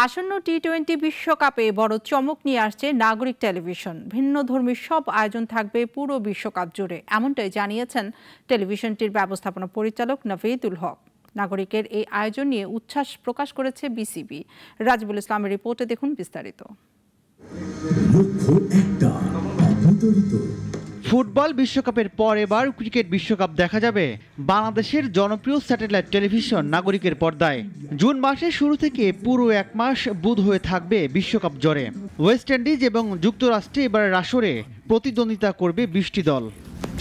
আসন্ন টি-20 বিশ্বকাপে বড় চমক নিয়ে আসছে নাগরিক টেলিভিশন। ভিন্নধর্মী সব আয়োজন থাকবে পুরো বিশ্বকাপ জুড়ে, এমনটাই জানিয়েছেন টেলিভিশনটির ব্যবস্থাপনা পরিচালক নাভিদুল হক। নাগরিকের এই আয়োজন নিয়ে উচ্ছ্বাস প্রকাশ করেছে বিসিবি। রাজিবুল ইসলামের রিপোর্টে দেখুন বিস্তারিত। ফুটবল বিশ্বকাপের পর এবার ক্রিকেট বিশ্বকাপ দেখা যাবে বাংলাদেশের জনপ্রিয় স্যাটেলাইট টেলিভিশন নাগরিকের পর্দায়। জুন মাসের শুরু থেকে পুরো এক মাস বুঁদ হয়ে থাকবে বিশ্বকাপ জোরে। ওয়েস্ট ইন্ডিজ এবং যুক্তরাষ্ট্রে এবারের আসরে প্রতিদ্বন্দ্বিতা করবে 20টি দল।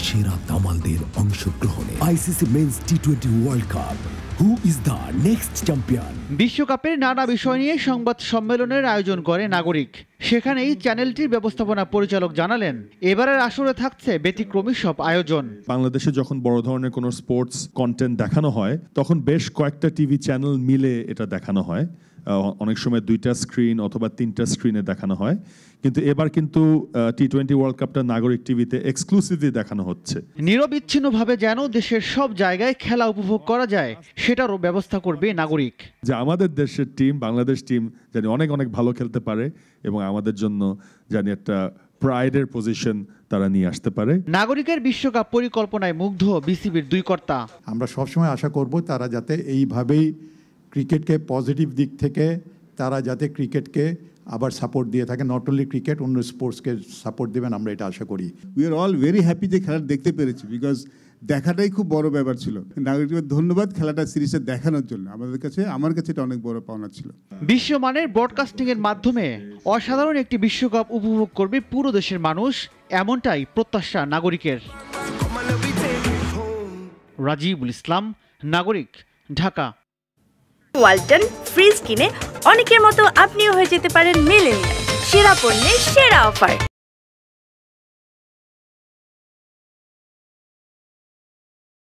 সেরা দামালদের অংশগ্রহণে আইসিসি মেন্স টি20 world cup, who is the next champion. বিশ্বকাপের নানা বিষয় নিয়ে সংবাদ সম্মেলনের আয়োজন করে নাগরিক। সেখানেই চ্যানেলটির ব্যবস্থাপনা পরিচালক জানালেন, এবারের আসরে থাকছে ব্যতিক্রমী সব আয়োজন। বাংলাদেশে যখন বড় ধরনের কোনো স্পোর্টস কন্টেন্ট দেখানো হয়, তখন বেশ কয়েকটা টিভি চ্যানেল মিলে এটা দেখানো হয়। অনেক সময় 2টা স্ক্রিন অথবা 3টা স্ক্রিনে দেখানো হয়, কিন্তু এবার কিন্তু টি20 ওয়ার্ল্ড কাপটা নাগরিক টিভিতে এক্সক্লুসিভলি দেখানো হচ্ছে। নিরবিচ্ছিন্নভাবে যেন দেশের সব জায়গায় খেলা উপভোগ করা যায়, সেটারও ব্যবস্থা করবে নাগরিক। যে আমাদের দেশের টিম, বাংলাদেশ টিম জানি অনেক অনেক ভালো খেলতে পারে এবং আমাদের জন্য জানি একটা প্রাইডের পজিশন তারা নিয়ে আসতে পারে। নাগরিকের বিশ্বকাপ পরিকল্পনায় মুগ্ধ বিসিবির দুই কর্তা। আমরা সবসময় আশা করব তারা যাতে এইভাবেই ক্রিকেটকে পজিটিভ দিক থেকে তারা যাতে ক্রিকেটকে আবার সাপোর্ট দিয়ে থাকে, নট অনলি ক্রিকেট, অন্য স্পোর্টসকে সাপোর্ট দেবেন, আমরা এটা আশা করি। We are all very happy যে খেলা দেখতে পেরেছি, বিকজ দেখাটাই খুব বড় ব্যাপার ছিল। নাগরিকদের ধন্যবাদ খেলাটা সিরিজে দেখানোর জন্য। আমার কাছে এটা অনেক বড় পাওনা ছিল। বিশ্বমানের ব্রডকাস্টিং এর মাধ্যমে অসাধারণ একটি বিশ্বকাপ উপভোগ করবে পুরো দেশের মানুষ, এমনটাই প্রত্যাশা নাগরিকের। রাজিবুল ইসলাম, নাগরিক, ঢাকা। ওয়ালটন ফ্রিজ কিনে অনেকের মতো আপনিও হয়ে যেতে পারেন মিলেনিয়াল। সেরা পণ্যের সেরা অফার।